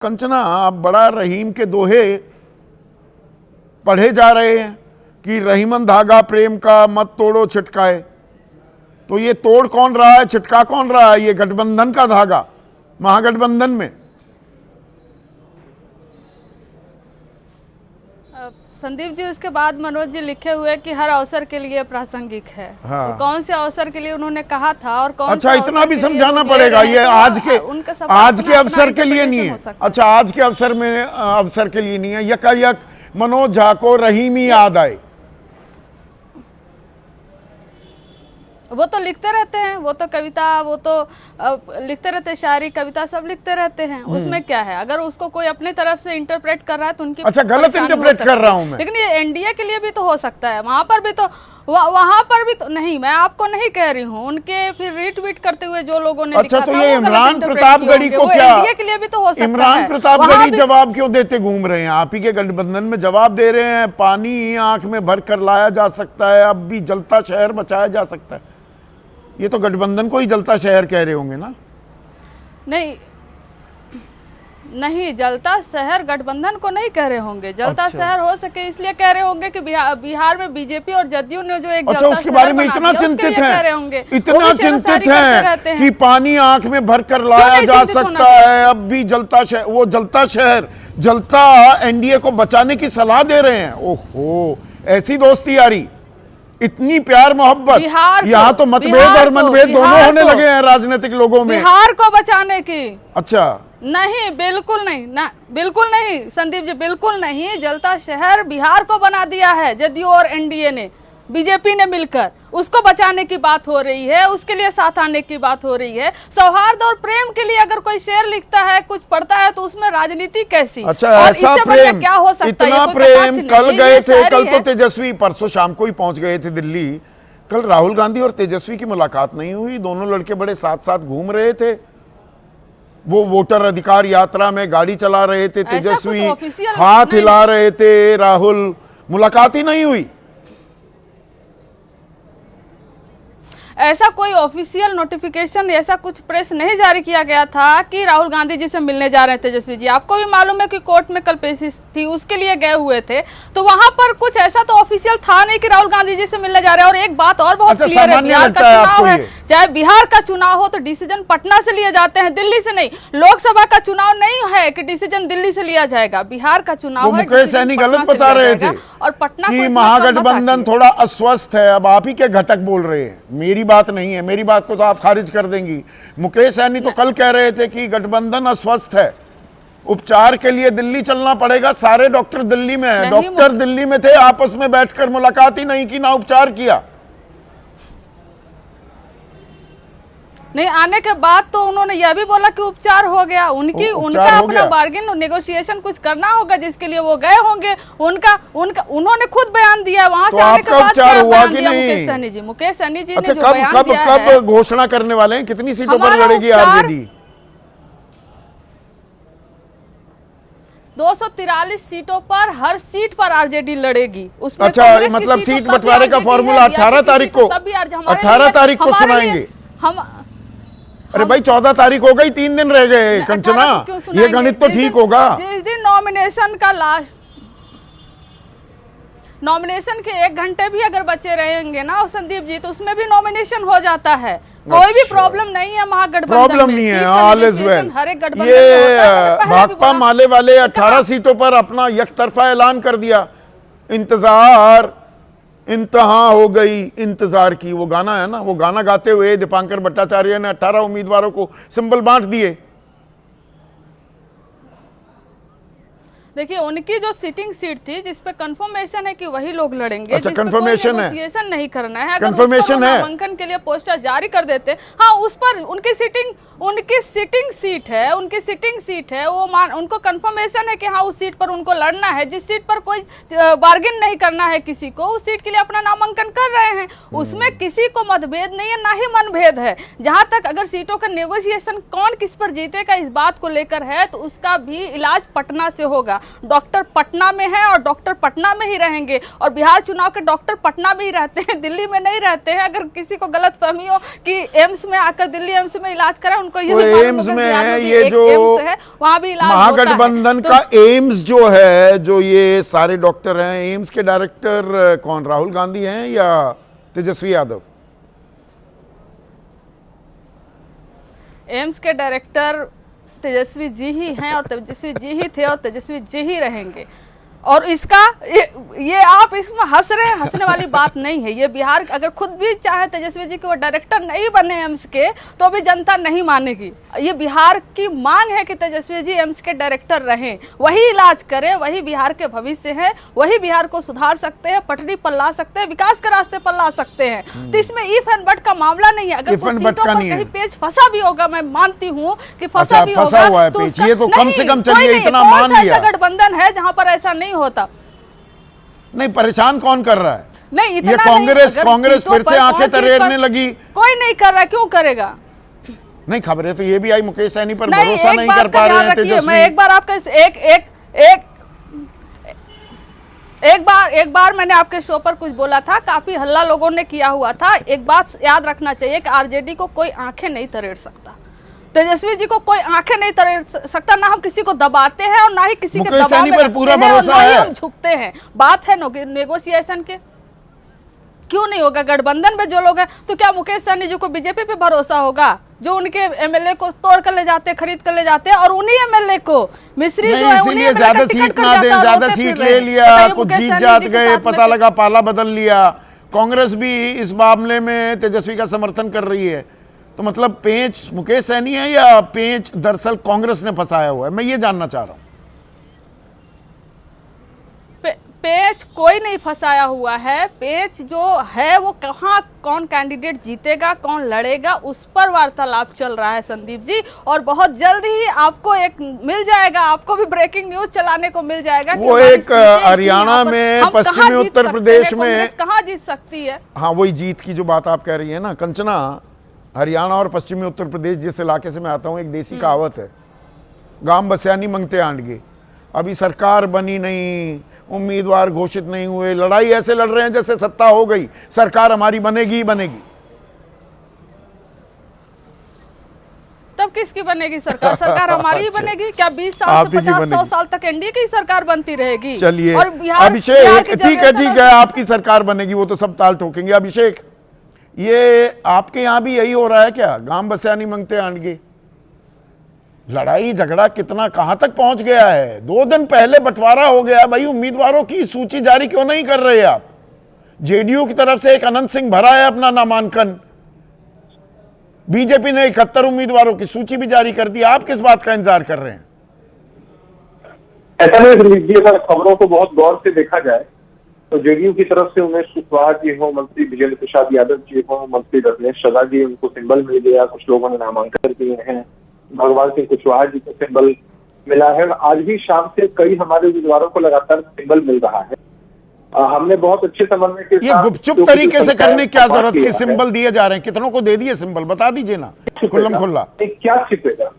कंचना, आप बड़ा रहीम के दोहे पढ़े जा रहे हैं कि रहीमन धागा प्रेम का मत तोड़ो छिटकाए। तो ये तोड़ कौन रहा है, छिटका कौन रहा है? ये गठबंधन का धागा, महागठबंधन में। संदीप जी, उसके बाद मनोज जी लिखे हुए कि हर अवसर के लिए प्रासंगिक है। हाँ। तो कौन से अवसर के लिए उन्होंने कहा था और कौन अच्छा, से इतना भी अवसर के लिए समझाना वो पड़ेगा। ले ये रहे हैं, आज के अवसर के लिए नहीं है। अच्छा, आज के अवसर के लिए नहीं है। यकायक मनोज झा को रहीम ही याद आए। वो तो लिखते रहते हैं, वो तो कविता, वो तो लिखते रहते हैं, शायरी कविता सब लिखते रहते हैं। उसमें क्या है? अगर उसको कोई अपनी तरफ से इंटरप्रेट कर रहा है तो उनकी अच्छा, गलत इंटरप्रेट कर रहा हूं मैं। लेकिन ये एनडीए के लिए भी तो हो सकता है। वहां पर भी तो वहां पर भी तो नहीं, मैं आपको नहीं कह रही हूँ, उनके फिर रीट्वीट करते हुए जो लोगों ने अच्छा, लिखा तो था, ये वो इमरान गलत प्रतापगढ़ी इंटरप्रेट को किए क्या, एनडीए के लिए भी तो हो सकता है। इमरान प्रतापगढ़ी जवाब क्यों देते घूम रहे हैं? आप ही के गठबंधन में जवाब दे रहे हैं, पानी आंख में भर कर लाया जा सकता है, अब भी जलता शहर बचाया जा सकता है। ये तो गठबंधन को ही जलता शहर कह रहे होंगे ना? नहीं, जलता शहर गठबंधन को नहीं कह रहे होंगे। जलता अच्छा। शहर हो सके इसलिए कह रहे होंगे कि बिहार में बीजेपी और जदयू ने जो एक अच्छा, जलता उसके शहर बारे में बना इतना दिया, उसके चिंतित लिए कह रहे हैं, होंगे। इतना चिंतित हैं कि पानी आंख में भर कर लाया जा सकता है, अब भी जलता शहर, वो जलता शहर, जलता एनडीए को बचाने की सलाह दे रहे हैं। ओहो, ऐसी दोस्ती यारी, इतनी प्यार मोहब्बत। यहाँ तो मतभेद और मनभेद दोनों होने लगे हैं राजनीतिक लोगों में। बिहार को बचाने की? अच्छा, नहीं, बिल्कुल नहीं ना, बिल्कुल नहीं संदीप जी, बिल्कुल नहीं। जलता शहर बिहार को बना दिया है जदयू और एनडीए ने, बीजेपी ने मिलकर। उसको बचाने की बात हो रही है, उसके लिए साथ आने की बात हो रही है। सौहार्द और प्रेम के लिए अगर कोई शेर लिखता है, कुछ पढ़ता है, तो उसमें राजनीति कैसी? अच्छा, और ऐसा इससे प्रेम, क्या हो सकता है? इतना प्रेम। कल गए थे, कल तो तेजस्वी, परसों शाम को ही पहुंच गए थे दिल्ली। कल राहुल गांधी और तेजस्वी की मुलाकात नहीं हुई। दोनों लड़के बड़े साथ साथ घूम रहे थे। वो वोटर अधिकार यात्रा में गाड़ी चला रहे थे, तेजस्वी हाथ हिला रहे थे, राहुल, मुलाकात ही नहीं हुई। ऐसा कोई ऑफिशियल नोटिफिकेशन, ऐसा कुछ प्रेस नहीं जारी किया गया था कि राहुल गांधी जी से मिलने जा रहे हैं तेजस्वी जी। आपको भी मालूम है कि कोर्ट में कल पेशी थी, उसके लिए गए हुए थे। तो वहां पर कुछ ऐसा तो ऑफिशियल था नहीं कि राहुल गांधी जी से मिलने जा रहे हैं। और एक बात और बहुत क्लियर है, बिहार का चुनाव है, चाहे बिहार का चुनाव हो तो डिसीजन पटना से लिए जाते हैं, दिल्ली से नहीं। लोकसभा का चुनाव नहीं है कि डिसीजन दिल्ली से लिया जाएगा, बिहार का चुनाव है। मुकेश सहनी गलत बता रहे थे और पटना कि महागठबंधन थोड़ा अस्वस्थ है। अब आप ही के घटक बोल रहे हैं, मेरी बात नहीं है। मेरी बात को तो आप खारिज कर देंगी। मुकेश सहनी तो कल कह रहे थे कि गठबंधन अस्वस्थ है, उपचार के लिए दिल्ली चलना पड़ेगा। सारे डॉक्टर दिल्ली में हैं, डॉक्टर दिल्ली में थे, आपस में बैठकर मुलाकात ही नहीं की, ना उपचार किया। नहीं, आने के बाद तो उन्होंने यह भी बोला कि उपचार हो गया। उनका अपना बार्गेन नेगोशिएशन कुछ करना होगा, जिसके लिए वो गए होंगे। उन्होंने खुद बयान दिया वहां से आने के बाद। उपचार हुआ कि नहीं? मुकेश सहनी जी अच्छा, ने जो बयान दिया है, कब घोषणा करने वाले हैं? कितनी सीटों पर लड़ेगी आरजेडी? 243 सीटों पर, हर सीट पर आरजेडी लड़ेगी। उसमें अच्छा, मतलब सीट बंटवारे का फॉर्मूला 18 तारीख को, 18 तारीख को सुनाएंगे। अरे भाई, 14 तारीख हो गई, 3 दिन रह गए कंचना, ये गणित तो ठीक होगा। जिस दिन नॉमिनेशन का नॉमिनेशन के 1 घंटे भी अगर बचे रहेंगे ना संदीप जी, तो उसमें भी नॉमिनेशन हो जाता है। कोई भी प्रॉब्लम नहीं है महागठबंधन में, प्रॉब्लम नहीं है। All is well. ये भाकपा माले वाले 18 सीटों पर अपना यकतरफा ऐलान कर दिया। इंतजार इंतहा हो गई इंतजार की, वो गाना है ना, वो गाना गाते हुए दीपांकर भट्टाचार्य ने 18 उम्मीदवारों को सिंबल बांट दिए। देखिए, उनकी जो सिटिंग सीट थी जिस पे कंफर्मेशन है कि वही लोग लड़ेंगे। अच्छा, कंफर्मेशन है, नेगोशिएशन नहीं करना है। कंफर्मेशन है, नामांकन के लिए पोस्टर जारी कर देते, हाँ, उस पर उनकी सिटिंग सीट है, उनकी सिटिंग सीट है। वो उनको कंफर्मेशन है कि हाँ, उस सीट पर उनको लड़ना है। जिस सीट पर कोई बार्गेन नहीं करना है किसी को, उस सीट के लिए अपना नामांकन कर रहे हैं। उसमें किसी को मतभेद नहीं है, ना ही मनभेद है। जहां तक अगर सीटों का नेगोशिएशन कौन किस पर जीतेगा इस बात को लेकर है, तो उसका भी इलाज पटना से होगा। डॉक्टर पटना में है और डॉक्टर पटना में ही रहेंगे। और बिहार चुनाव के डॉक्टर पटना में ही रहते हैं, दिल्ली में नहीं रहते हैं। अगर किसी को गलतफहमी हो कि एम्स में आकर, दिल्ली एम्स में इलाज कराए, उनको ये तो भी मालूम एम्स होगा में कि है आगे भी ये एक जो एम्स है, वहाँ भी इलाज होता है। महागठबंधन तो का एम्स जो है, जो ये सारे डॉक्टर हैं, एम्स के डायरेक्टर कौन, राहुल गांधी हैं या तेजस्वी यादव? एम्स के डायरेक्टर तेजस्वी जी ही हैं, और तेजस्वी जी ही थे और तेजस्वी जी ही रहेंगे। और इसका ये आप इसमें हंस रहे हैं, हंसने वाली बात नहीं है। ये बिहार अगर खुद भी चाहे तेजस्वी जी कि वो डायरेक्टर नहीं बने एम्स के, तो भी जनता नहीं मानेगी। ये बिहार की मांग है कि तेजस्वी जी एम्स के डायरेक्टर रहें, वही इलाज करें, वही बिहार के भविष्य हैं, वही बिहार को सुधार सकते हैं, पटरी पर ला सकते हैं, विकास के रास्ते पर ला सकते हैं। तो इसमें इफ एंड बट का मामला नहीं है। अगर इफ कुछ एंड बट सीटों का पर नहीं है। कहीं पेच फंसा भी होगा, मैं मानती हूँ कि फंसा अच्छा, भी फंसा होगा, हुआ है तो पेच, उसका- ये तो कम नहीं, से कम कोई चलिए नहीं, इतना कौन मान सा लिया। ऐसा गठबंधन है जहां पर ऐसा नहीं होता? नहीं, परेशान कौन कर रहा है? नहीं, इतना ये नहीं। कांग्रेस अगर कांग्रेस सीटों फिर पर से कौन आंखें सीट तरेरने पर- लगी। कोई नहीं कर रहा, क्यों करेगा? नहीं, खबरें तो ये भी आई मुकेश सहनी पर नहीं, भरोसा एक नहीं बात कर का पा रहे ध्यान हैं रखिए, तेजस्वी। मैं एक बार आपके एक बार मैंने आपके शो पर कुछ बोला था, काफी हल्ला लोगों ने किया हुआ था। एक बात याद रखना चाहिए कि आरजेडी को कोई आंखें नहीं तरेड़ सकता, तेजस्वी जी को कोई आंखें नहीं तरेड़ सकता। ना हम किसी को दबाते हैं और ना ही किसी के मुकेश दबाव सहनी में पर रखते पूरा हैं, और भरोसा ना ही है। हम झुकते हैं। बात है नेगोशिएशन के, क्यों नहीं होगा? गठबंधन में जो लोग हैं, तो क्या मुकेश सहनी जी को बीजेपी पे भरोसा होगा, जो उनके एमएलए को तोड़ कर ले जाते हैं, खरीद कर ले जाते हैं, और उन्हीं एमएलए को मिश्री जो है उन्हीं इसीलिए MLA ज्यादा का टिकट सीट कट ना जाता दे, है और ज्यादा रोते सीट फिर ले रहे। लिया, बताइए, कुछ मुकेश जीत सहनी जात जी के गए, साथ में पता लगा पाला बदल लिया। कांग्रेस भी इस मामले में तेजस्वी का समर्थन कर रही है। तो मतलब पेंच मुकेश सहनी है या पेंच दरअसल कांग्रेस ने फंसाया हुआ है? मैं ये जानना चाह रहा हूं। पेच कोई नहीं फंसाया हुआ है। पेच जो है वो कहाँ, कौन कैंडिडेट जीतेगा, कौन लड़ेगा, उस पर वार्तालाप चल रहा है संदीप जी। और बहुत जल्द ही आपको एक मिल जाएगा, आपको भी ब्रेकिंग न्यूज चलाने को मिल जाएगा। वो एक हरियाणा में, पश्चिमी उत्तर प्रदेश में कहाँ जीत सकती है। हाँ, वही जीत की जो बात आप कह रही है ना कंचना, हरियाणा और पश्चिमी उत्तर प्रदेश जिस इलाके से मैं आता हूँ, एक देसी कहावत है, गांव बस्या नहीं मंगते आंडगे। अभी सरकार बनी नहीं, उम्मीदवार घोषित नहीं हुए, लड़ाई ऐसे लड़ रहे हैं जैसे सत्ता हो गई, सरकार हमारी बनेगी ही बनेगी। तब किसकी बनेगी सरकार? सरकार हमारी ही बनेगी क्या? 20 साल से 50-100 साल तक एनडीए की सरकार बनती रहेगी। चलिए और अभिषेक, ठीक है, आपकी सरकार बनेगी, वो तो सब ताल ठोकेंगे। अभिषेक, ये आपके यहाँ भी यही हो रहा है क्या? गांव बस्या नहीं मंगते आंडगे, लड़ाई झगड़ा कितना कहां तक पहुंच गया है? 2 दिन पहले बंटवारा हो गया भाई, उम्मीदवारों की सूची जारी क्यों नहीं कर रहे आप? जेडीयू की तरफ से एक अनंत सिंह भरा है अपना नामांकन, बीजेपी ने 71 उम्मीदवारों की सूची भी जारी कर दी। आप किस बात का इंतजार कर रहे हैं? ऐसा नहीं संदीप जी, अगर खबरों को बहुत गौर से देखा जाए तो जेडीयू की तरफ से उमेश कुशवाहा जी हो, मंत्री विजेंद्र प्रसाद यादव जी हो, मंत्री रत्नेश सदा जी, उनको सिंबल मिल गया। कुछ लोगों ने नामांकन किए हैं, भगवान सिंह कुशवाहा जी को सिंबल मिला है। आज भी शाम से कई हमारे उम्मीदवारों को लगातार सिंबल मिल रहा है। हमने बहुत अच्छे समन्वय के ये गुपचुप तरीके से करने की क्या जरूरत कि सिंबल दिए जा रहे हैं? कितनों को दे दिए सिंबल, बता दीजिए ना खुल्लम खुल्ला। क्या छिपेगा?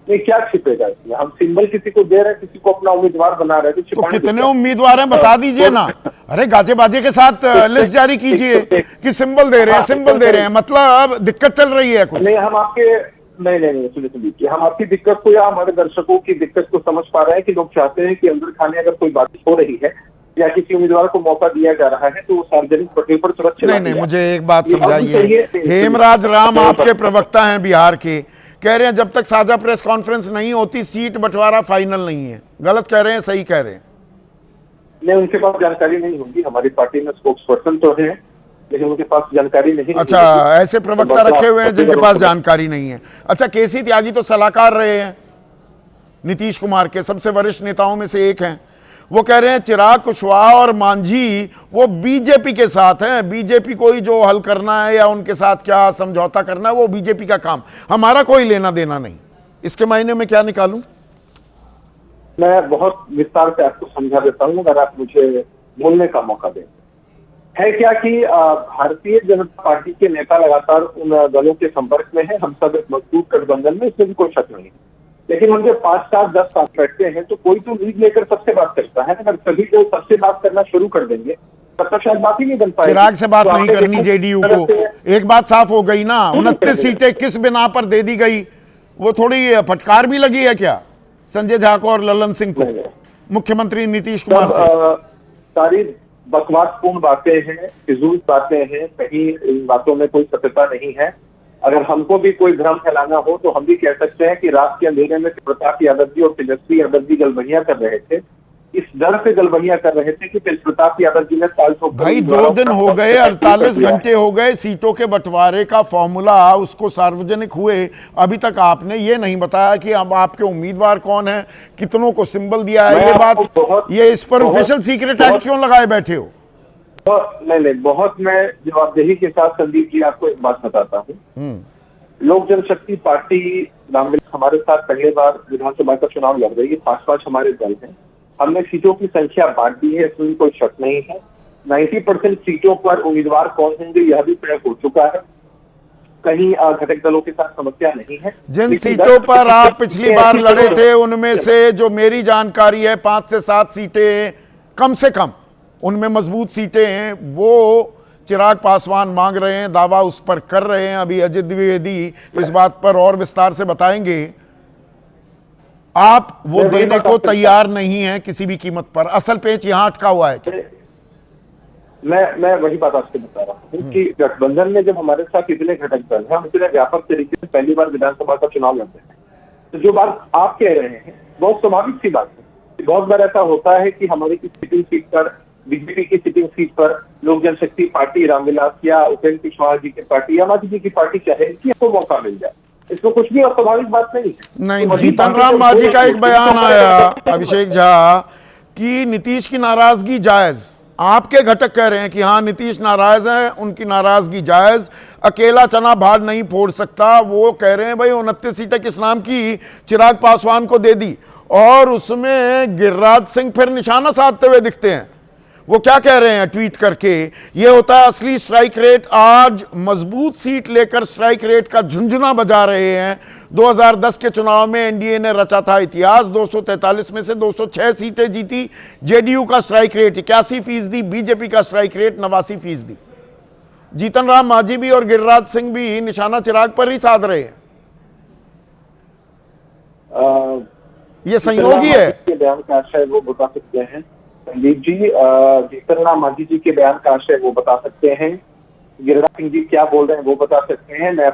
क्या छिपेगा? हम सिंबल किसी को दे रहे हैं, किसी को अपना उम्मीदवार बना रहे हैं, तो कितने उम्मीदवार हैं बता दीजिए ना। अरे गाजे बाजे के साथ लिस्ट जारी कीजिए कि सिंबल दे रहे हैं, सिंबल दे रहे हैं, मतलब दिक्कत चल रही है कुछ। नहीं, हम आपके नहीं सुनिए, हम आपकी दिक्कत को या हमारे दर्शकों की दिक्कत को समझ पा रहे हैं कि लोग चाहते हैं कि अंदर खाने अगर कोई बात हो रही है या किसी उम्मीदवार को मौका दिया जा रहा है तो वो सार्वजनिक पटल पर तुरंत चला नहीं, मुझे एक बात समझाइए। हेमराज राम आपके प्रवक्ता हैं बिहार के, कह रहे हैं जब तक साझा प्रेस कॉन्फ्रेंस नहीं होती सीट बंटवारा फाइनल नहीं है। गलत कह रहे हैं, सही कह रहे हैं? नहीं, उनके पास जानकारी नहीं होगी। हमारी पार्टी में स्पोक्स पर्सन तो है, लेकिन उनके पास जानकारी नहीं। अच्छा, ऐसे प्रवक्ता रखे हुए हैं जिनके पास जानकारी नहीं है। अच्छा, केसी त्यागी तो सलाहकार रहे हैं नीतीश कुमार के, सबसे वरिष्ठ नेताओं में से एक हैं। वो कह रहे हैं चिराग कुशवाहा और मांझी वो बीजेपी के साथ हैं, बीजेपी को ही जो हल करना है या उनके साथ क्या समझौता करना है वो बीजेपी का काम, हमारा कोई लेना देना नहीं। इसके मायने में क्या निकालूं? मैं बहुत विस्तार से आपको समझा देता हूँ अगर आप मुझे बोलने का मौका दें। है क्या कि भारतीय जनता पार्टी के नेता लगातार उन दलों के संपर्क में है, हम सब एक मजबूत गठबंधन में, इसमें भी कोई शक नहीं। लेकिन हम जब 5 साल 10 साल बैठते हैं तो कोई तो लीड लेकर सबसे बात करता है। अगर सभी लोग सबसे बात करना शुरू कर देंगे तब तक शायद बात ही नहीं बन पाएगी। चिराग से बात नहीं करनी जेडीयू को, एक बात साफ हो गई ना। 29 सीटें किस बिना पर दे दी गई? वो थोड़ी फटकार भी लगी है क्या संजय झा को और ललन सिंह को, नहीं। मुख्यमंत्री नीतीश कुमार से? सारी बकवासपूर्ण बातें हैं, फिजूल बातें हैं, कहीं इन बातों में कोई सत्यता नहीं है। अगर हमको भी कोई भ्रम फैलाना हो तो हम भी कह सकते हैं कि रात के अंधेरे में प्रताप यादव जी और तेजस्वी यादव जी गलबनियां कर रहे थे, इस डर से गलबनियां कर रहे थे कि प्रताप यादव जी ने साल ठोक भाई 2 दिन हो गए, 48 घंटे हो गए, सीटों के बंटवारे का फॉर्मूला उसको सार्वजनिक हुए, अभी तक आपने ये नहीं बताया कि अब आपके उम्मीदवार कौन है, कितनों को सिंबल दिया है। ये बात, ये इस पर ऑफिशियल सीक्रेट एक्ट क्यों लगाए बैठे हो? नहीं, बहुत मैं जवाबदेही के साथ संदीप जी आपको एक बात बताता हूँ। लोक जनशक्ति पार्टी रामविलास हमारे साथ पहले बार विधानसभा का चुनाव लड़ रही है, 5-5 हमारे दल हैं। हमने सीटों की संख्या बांट दी है, इसमें कोई शक नहीं है। 90% सीटों पर उम्मीदवार कौन होंगे यह भी तय हो चुका है, कहीं घटक दलों के साथ समस्या नहीं है। जिन सीटों पर आप पिछली बार लड़े थे उनमें से जो मेरी जानकारी है 5 से 7 सीटें कम से कम उनमें मजबूत सीटें हैं, वो चिराग पासवान मांग रहे हैं, दावा उस पर कर रहे हैं। अभी अजित द्विवेदी इस बात पर और विस्तार से बताएंगे। आप वो देने को तैयार नहीं है किसी भी कीमत पर। असल पेच यहां अटका हुआ है क्या? मैं वही बात आपसे बता रहा हूँ कि गठबंधन में जब हमारे साथ इतने घटक दल हैं, हम इतने व्यापक तरीके से पहली बार विधानसभा का चुनाव लड़ते हैं, तो जो बात आप कह रहे हैं बहुत स्वाभाविक सी बात है। बहुत बार ऐसा होता है कि हमारी सिटिंग सीट पर, बीजेपी की सिटिंग सीट पर लोक जनशक्ति पार्टी रामविलास या उपेंद्र कुशवाहा जी की पार्टी या माधी जी की पार्टी चाहे कि आपको मौका मिल जाए, इसमें कुछ भी अस्वाभाविक बात नहीं है। नहीं, जीतन राम मांझी का एक बयान आया अभिषेक झा कि नीतीश की नाराजगी जायज। आपके घटक कह रहे हैं कि हाँ नीतीश नाराज है, उनकी नाराजगी जायज, अकेला चना भार नहीं फोड़ सकता। वो कह रहे हैं भाई 29 सीटें किस नाम की, चिराग पासवान को दे दी, और उसमें गिरिराज सिंह फिर निशाना साधते हुए दिखते हैं। वो क्या कह रहे हैं ट्वीट करके, ये होता है असली स्ट्राइक रेट। आज मजबूत सीट लेकर स्ट्राइक रेट का झुंझुना बजा रहे हैं। 2010 के चुनाव में एनडीए ने रचा था इतिहास, 243 में से 206 सीटें जीती। जेडीयू का स्ट्राइक रेट 81%, बीजेपी का स्ट्राइक रेट 89%। जीतन राम मांझी भी और गिरिराज सिंह भी निशाना चिराग पर ही साध रहे हैं। ये संयोगी है। बयान का आशय वो बता सकते हैं संदीप जी, जीतन राम मांझी जी के बयान का आशय वो बता सकते हैं, गिरिराज सिंह जी क्या बोल रहे हैं वो बता सकते हैं। मैं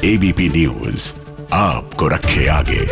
एबीपी न्यूज आपको रखे आगे।